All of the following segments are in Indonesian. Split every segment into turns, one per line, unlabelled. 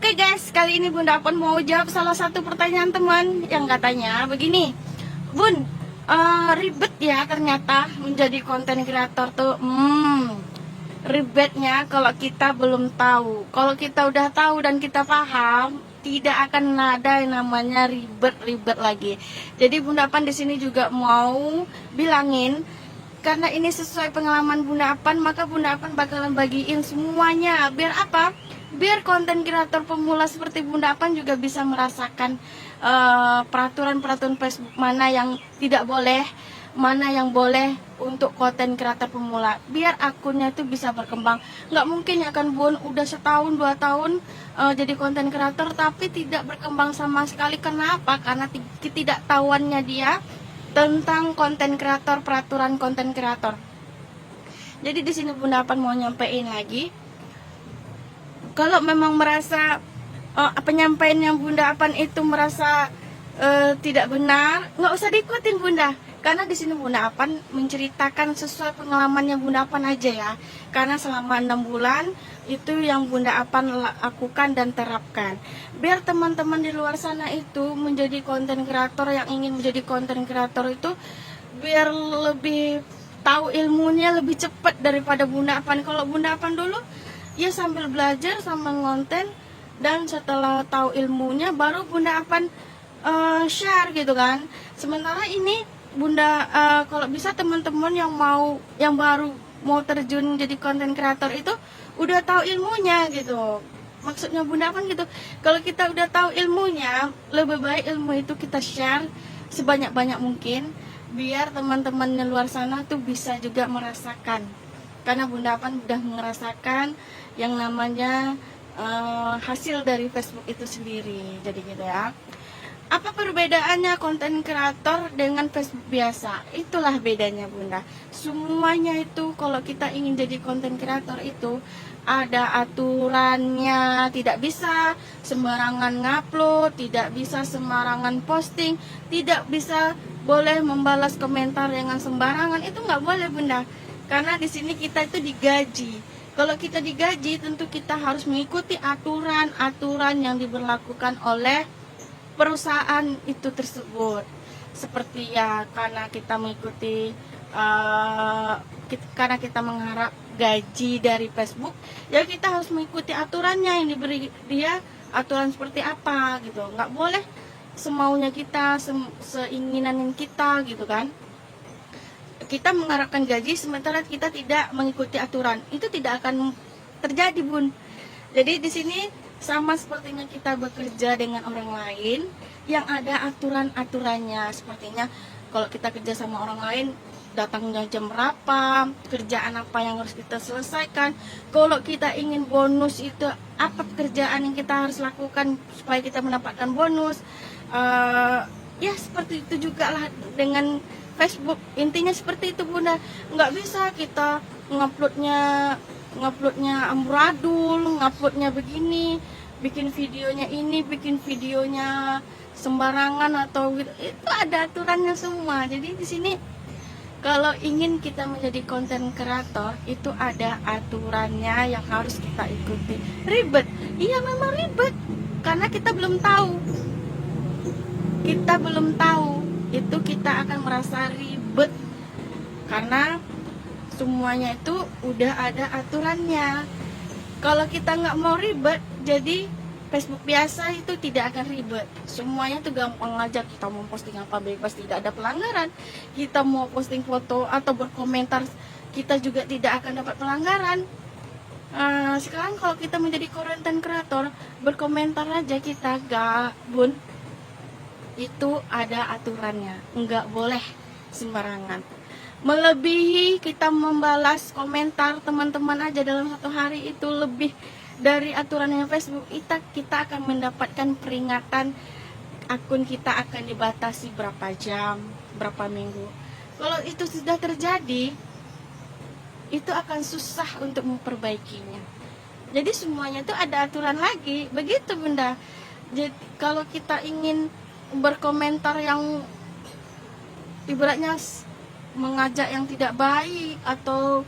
Oke guys, kali ini Bunda Apon mau jawab salah satu pertanyaan teman yang katanya begini, Bun, ribet ya ternyata menjadi konten kreator tuh. Ribetnya kalau kita belum tahu. Kalau kita udah tahu dan kita paham, tidak akan ada yang namanya ribet-ribet lagi. Jadi Bunda Apon di sini juga mau bilangin, karena ini sesuai pengalaman Bunda Apon, maka Bunda Apon bakalan bagiin semuanya. Biar apa? Biar konten kreator pemula seperti Bunda Apon juga bisa merasakan peraturan-peraturan Facebook mana yang tidak boleh, mana yang boleh untuk konten kreator pemula. Biar akunnya itu bisa berkembang. Nggak mungkin ya kan Bun, udah setahun 2 tahun jadi konten kreator tapi tidak berkembang sama sekali. Kenapa? Karena ketidaktahuannya dia tentang konten kreator, peraturan konten kreator. Jadi di sini Bunda Apon mau nyampein lagi, kalau memang merasa penyampaian yang Bunda Apon itu merasa tidak benar, nggak usah diikutin Bunda. Karena di sini Bunda Apon menceritakan sesuai pengalaman yang Bunda Apon aja ya. Karena selama 6 bulan itu yang Bunda Apon lakukan dan terapkan. Biar teman-teman di luar sana itu menjadi konten kreator, yang ingin menjadi konten kreator itu biar lebih tahu ilmunya lebih cepat daripada Bunda Apon. Kalau Bunda Apon dulu ya sambil belajar sama ngonten, dan setelah tahu ilmunya baru Bunda Apon share gitu kan. Sementara ini Bunda kalau bisa teman-teman yang baru mau terjun jadi konten kreator itu udah tahu ilmunya gitu. Maksudnya Bunda Apon gitu. Kalau kita udah tahu ilmunya, lebih baik ilmu itu kita share sebanyak-banyak mungkin biar teman-teman di luar sana tuh bisa juga merasakan. Karena Bunda Apon udah merasakan yang namanya hasil dari Facebook itu sendiri. Jadi gitu ya. Apa perbedaannya konten kreator dengan Facebook biasa? Itulah bedanya Bunda. Semuanya itu kalau kita ingin jadi konten kreator itu ada aturannya. Tidak bisa sembarangan ngupload, tidak bisa sembarangan posting, tidak bisa boleh membalas komentar dengan sembarangan. Itu nggak boleh Bunda. Karena di sini kita itu digaji. Kalau kita digaji, tentu kita harus mengikuti aturan-aturan yang diberlakukan oleh perusahaan itu tersebut. Seperti ya, karena kita mengikuti, karena kita mengharap gaji dari Facebook, ya kita harus mengikuti aturannya yang diberi dia, aturan seperti apa gitu. Nggak boleh semaunya kita, seinginan kita gitu kan. Kita mengharapkan gaji sementara kita tidak mengikuti aturan, itu tidak akan terjadi Bun. Jadi di sini sama sepertinya kita bekerja dengan orang lain yang ada aturan-aturannya. Sepertinya kalau kita kerja sama orang lain, datangnya jam berapa, kerjaan apa yang harus kita selesaikan. Kalau kita ingin bonus itu apa pekerjaan yang kita harus lakukan supaya kita mendapatkan bonus. Ya seperti itu juga lah dengan Facebook. Intinya seperti itu Bunda. Nggak bisa kita nguploadnya amburadul, nguploadnya begini, bikin videonya ini, bikin videonya sembarangan atau gitu. Itu ada aturannya semua. Jadi di sini kalau ingin kita menjadi konten kreator itu ada aturannya yang harus kita ikuti. Ribet? Iya memang ribet. Karena kita belum tahu. Itu kita akan merasa ribet karena semuanya itu udah ada aturannya. Kalau kita nggak mau ribet, jadi Facebook biasa itu tidak akan ribet. Semuanya tuh gampang aja. Kita mau posting apa bebas, tidak ada pelanggaran. Kita mau posting foto atau berkomentar, kita juga tidak akan dapat pelanggaran. Sekarang kalau kita menjadi konten kreator, berkomentar aja kita gak Bun, itu ada aturannya, nggak boleh sembarangan. Melebihi kita membalas komentar teman-teman aja dalam 1 hari itu lebih dari aturannya Facebook, kita akan mendapatkan peringatan. Akun kita akan dibatasi berapa jam, berapa minggu. Kalau itu sudah terjadi, itu akan susah untuk memperbaikinya. Jadi semuanya itu ada aturan lagi, begitu Bunda. Jadi kalau kita ingin berkomentar yang ibaratnya mengajak yang tidak baik atau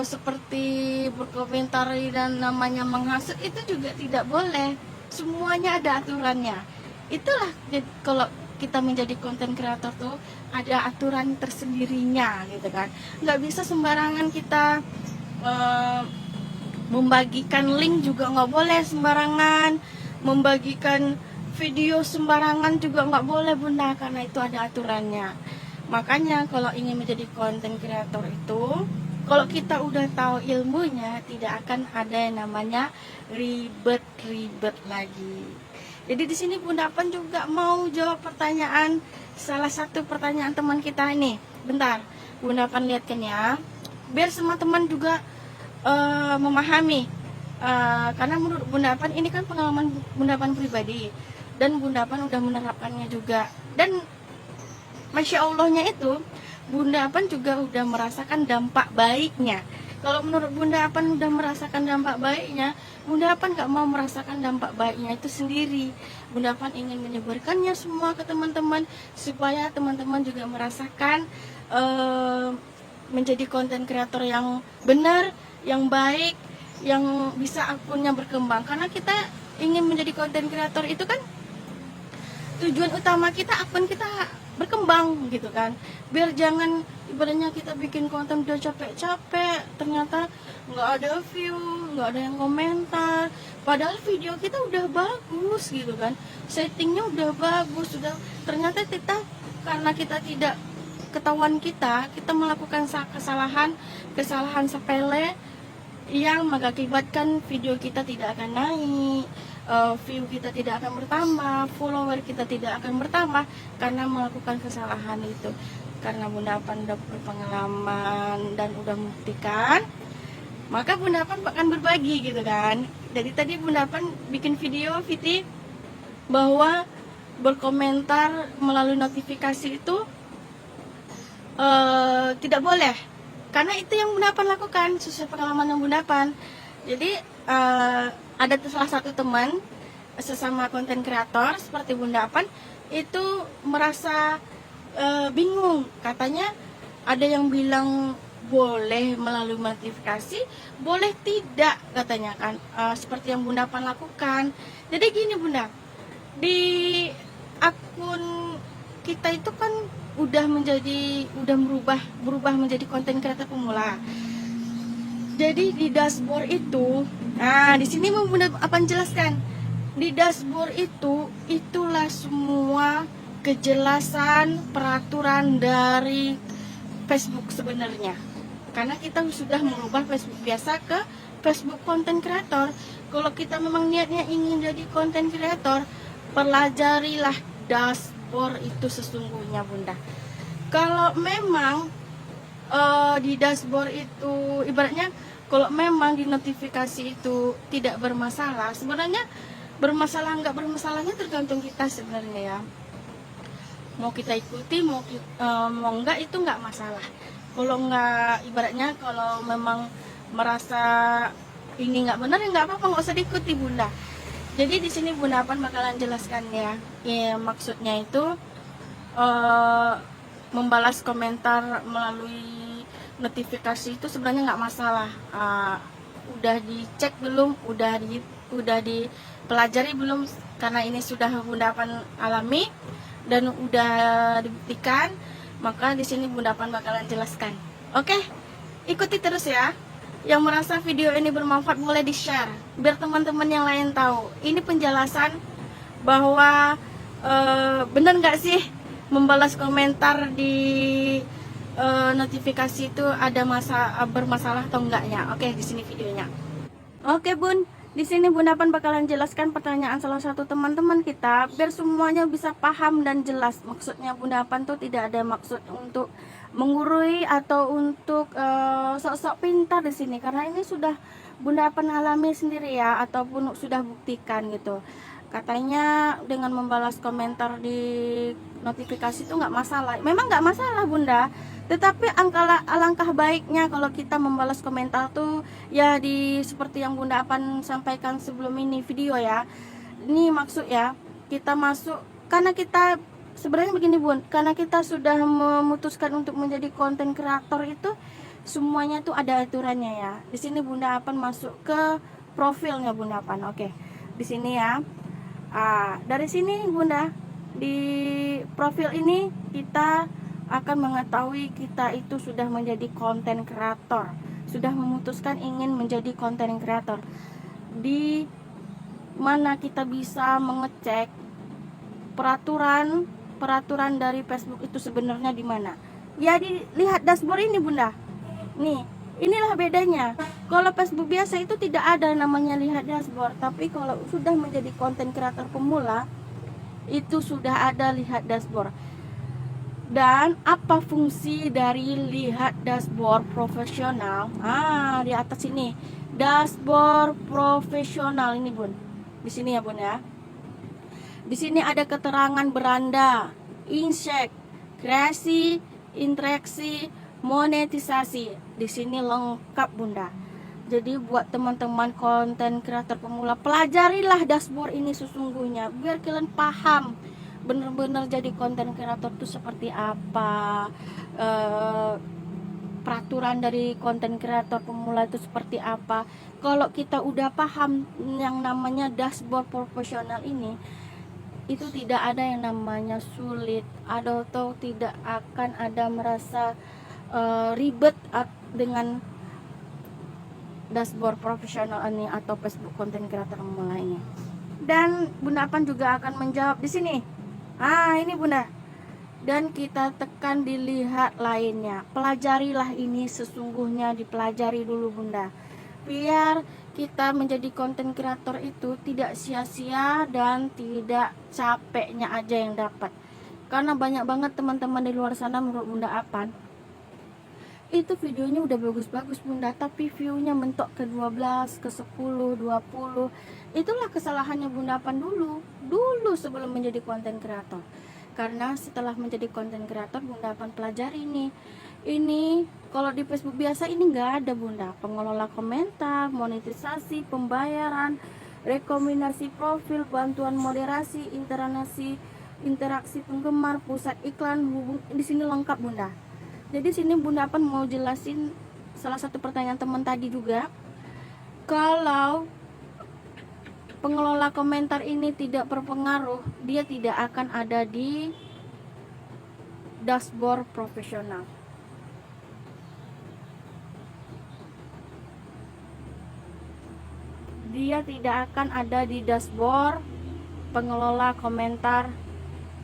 seperti berkomentar dan namanya menghasut, itu juga tidak boleh. Semuanya ada aturannya. Itulah kalau kita menjadi konten kreator tuh ada aturan tersendirinya gitu kan. Nggak bisa sembarangan kita eh, membagikan link juga nggak boleh sembarangan, membagikan video sembarangan juga nggak boleh bunda, karena itu ada aturannya. Makanya kalau ingin menjadi konten kreator itu, kalau kita udah tahu ilmunya, tidak akan ada yang namanya ribet-ribet lagi. Jadi di sini Bunda Pan juga mau jawab pertanyaan, salah satu pertanyaan teman kita ini. Bentar, Bunda Pan lihatkan ya, biar semua teman juga memahami. Karena menurut Bunda Pan ini kan pengalaman Bunda Pan pribadi, dan Bunda Pan udah menerapkannya juga. Dan Masya Allahnya itu Bunda Pan juga udah merasakan dampak baiknya. Kalau menurut Bunda Pan udah merasakan dampak baiknya, Bunda Pan gak mau merasakan dampak baiknya itu sendiri. Bunda Pan ingin menyebarkannya semua ke teman-teman, supaya teman-teman juga merasakan menjadi konten kreator yang benar, yang baik, yang bisa akunnya berkembang. Karena kita ingin menjadi konten kreator itu kan tujuan utama kita, akun kita berkembang gitu kan. Biar jangan ibaratnya kita bikin konten udah capek-capek, ternyata nggak ada view, nggak ada yang komentar, padahal video kita udah bagus gitu kan, settingnya udah bagus, sudah ternyata kita karena kita tidak ketahuan kita melakukan kesalahan sepele yang mengakibatkan video kita tidak akan naik, view kita tidak akan bertambah, follower kita tidak akan bertambah karena melakukan kesalahan itu. Karena Bunda Pan udah berpengalaman dan udah membuktikan, maka Bunda Pan akan berbagi gitu kan. Jadi tadi Bunda Pan bikin video Viti bahwa berkomentar melalui notifikasi itu tidak boleh, karena itu yang Bunda Pan lakukan sesuai pengalaman yang Bunda Pan. Jadi ada salah satu teman sesama konten kreator seperti Bunda Pan itu merasa bingung, katanya ada yang bilang boleh melalui notifikasi, boleh tidak katanya kan, seperti yang Bunda Pan lakukan. Jadi gini Bunda, di akun kita itu kan udah berubah menjadi konten kreator pemula. Jadi di dashboard itu, nah di sini mau Bunda apa jelaskan, di dashboard itu itulah semua kejelasan peraturan dari Facebook sebenarnya. Karena kita sudah merubah Facebook biasa ke Facebook konten kreator. Kalau kita memang niatnya ingin jadi konten kreator, pelajarilah dashboard itu sesungguhnya Bunda. Kalau memang di dashboard itu ibaratnya, kalau memang di notifikasi itu tidak bermasalah, sebenarnya bermasalah nggak bermasalahnya tergantung kita sebenarnya ya. Mau kita ikuti mau enggak itu nggak masalah. Kalau nggak, ibaratnya kalau memang merasa ini nggak benar ya nggak apa-apa, nggak usah diikuti Bunda. Jadi di sini Bunda Pan bakalan jelaskan ya, maksudnya itu membalas komentar melalui notifikasi itu sebenarnya nggak masalah. Udah dicek belum, udah dipelajari belum, karena ini sudah Bunda Pan alami dan udah dibuktikan, maka di sini Bunda Pan bakalan jelaskan. Oke, ikuti terus ya. Yang merasa video ini bermanfaat boleh di-share biar teman-teman yang lain tahu. Ini penjelasan bahwa benar nggak sih membalas komentar di notifikasi itu ada bermasalah atau enggaknya. Oke, di sini videonya. Oke Bun, di sini Bunda Pan bakalan jelaskan pertanyaan salah satu teman-teman kita biar semuanya bisa paham dan jelas. Maksudnya Bunda Pan tuh tidak ada maksud untuk menggurui atau untuk sok-sok pintar di sini, karena ini sudah Bunda Pan alami sendiri ya, ataupun sudah buktikan gitu. Katanya dengan membalas komentar di notifikasi itu nggak masalah. Memang nggak masalah Bunda, tetapi alangkah baiknya kalau kita membalas komentar tuh ya seperti yang Bunda Pan sampaikan sebelum ini video ya. Ini maksud ya, kita masuk karena kita sebenarnya begini Bun, karena kita sudah memutuskan untuk menjadi konten kreator itu semuanya tuh ada aturannya ya. Di sini Bunda Apan masuk ke profilnya Bunda Apan. Oke, di sini ya. Dari sini Bunda, di profil ini kita akan mengetahui kita itu sudah menjadi konten kreator, sudah memutuskan ingin menjadi konten kreator. Di mana kita bisa mengecek peraturan dari Facebook itu sebenarnya di mana? Ya, dilihat dashboard ini Bunda. Nih, inilah bedanya. Kalau Facebook biasa itu tidak ada namanya lihat dashboard, tapi kalau sudah menjadi konten kreator pemula itu sudah ada lihat dashboard. Dan apa fungsi dari lihat dashboard profesional? Di atas ini dashboard profesional ini Bun. Di sini ya Bun ya. Di sini ada keterangan beranda, insight, kreasi, interaksi, monetisasi. Di sini lengkap Bunda. Jadi buat teman-teman konten kreator pemula, pelajarilah dashboard ini sesungguhnya biar kalian paham benar-benar jadi konten kreator itu seperti apa, peraturan dari konten kreator pemula itu seperti apa. Kalau kita udah paham yang namanya dashboard profesional ini, itu tidak ada yang namanya sulit atau tidak akan ada merasa ribet dengan dashboard profesional ini atau Facebook konten kreator pemula ini. Dan Bunda Apan juga akan menjawab di sini. Ini Bunda. Dan kita tekan dilihat lainnya. Pelajarilah ini sesungguhnya, dipelajari dulu Bunda. Biar kita menjadi konten kreator itu tidak sia-sia dan tidak capeknya aja yang dapat. Karena banyak banget teman-teman di luar sana menurut Bunda Apan, itu videonya udah bagus-bagus Bunda, tapi view-nya mentok ke 12, ke 10, 20. Itulah kesalahannya Bunda Apan dulu sebelum menjadi konten kreator. Karena setelah menjadi konten kreator, Bunda Apan pelajari nih. Ini kalau di Facebook biasa ini nggak ada Bunda. Pengelola komentar, monetisasi, pembayaran, rekomendasi profil, bantuan moderasi, interaksi penggemar, pusat iklan, di sini lengkap Bunda. Jadi sini Bunda Apan mau jelasin salah satu pertanyaan teman tadi juga. Kalau pengelola komentar ini tidak berpengaruh, dia tidak akan ada di dashboard profesional. Dia tidak akan ada di dashboard pengelola komentar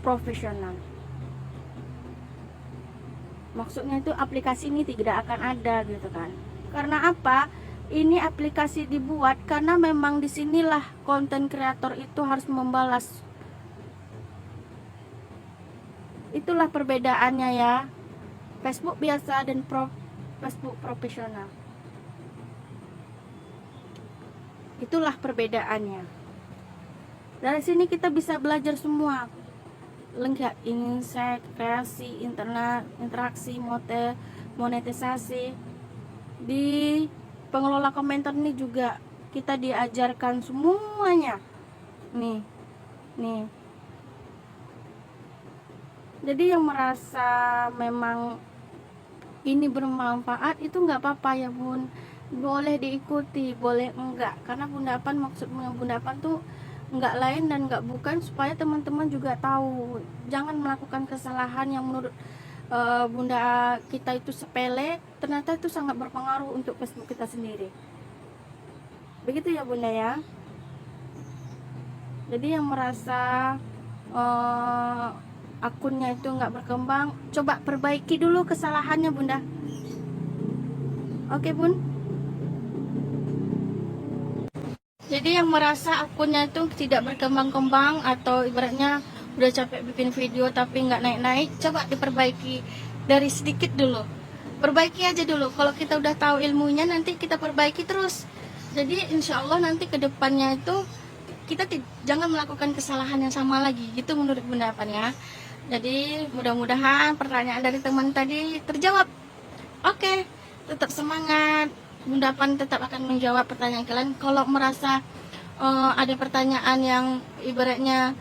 profesional. Maksudnya itu aplikasi ini tidak akan ada gitu kan. Karena apa? Ini aplikasi dibuat karena memang disinilah konten kreator itu harus membalas. Itulah perbedaannya ya. Facebook biasa dan Facebook profesional. Itulah perbedaannya. Dari sini kita bisa belajar semua. Lengkap insight, kreasi, interaksi, monetisasi. Di pengelola komentar ini juga kita diajarkan semuanya. Nih. Jadi yang merasa memang ini bermanfaat itu nggak apa-apa ya Bun. Boleh diikuti, boleh enggak. Karena Bunda Apan, maksudnya Bunda Apan tuh enggak lain dan enggak bukan supaya teman-teman juga tahu. Jangan melakukan kesalahan yang menurut Bunda kita itu sepele, ternyata itu sangat berpengaruh untuk Facebook kita sendiri. Begitu ya Bunda ya. Jadi yang merasa akunnya itu enggak berkembang, coba perbaiki dulu kesalahannya Bunda. Oke Bun. Jadi yang merasa akunnya itu tidak berkembang-kembang atau ibaratnya udah capek bikin video tapi nggak naik-naik, coba diperbaiki dari sedikit dulu. Perbaiki aja dulu. Kalau kita udah tahu ilmunya, nanti kita perbaiki terus. Jadi insya Allah nanti kedepannya itu kita jangan melakukan kesalahan yang sama lagi. Gitu menurut Bunda Apan ya. Jadi mudah-mudahan pertanyaan dari teman tadi terjawab. Oke, tetap semangat. Bunda Apan tetap akan menjawab pertanyaan kalian. Kalau merasa ada pertanyaan yang ibaratnya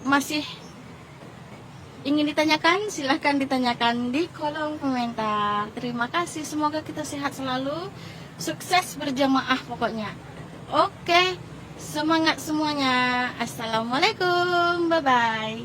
masih ingin ditanyakan, silahkan ditanyakan di kolom komentar. Terima kasih, semoga kita sehat selalu, sukses berjamaah pokoknya. Oke, semangat semuanya. Assalamualaikum, bye-bye.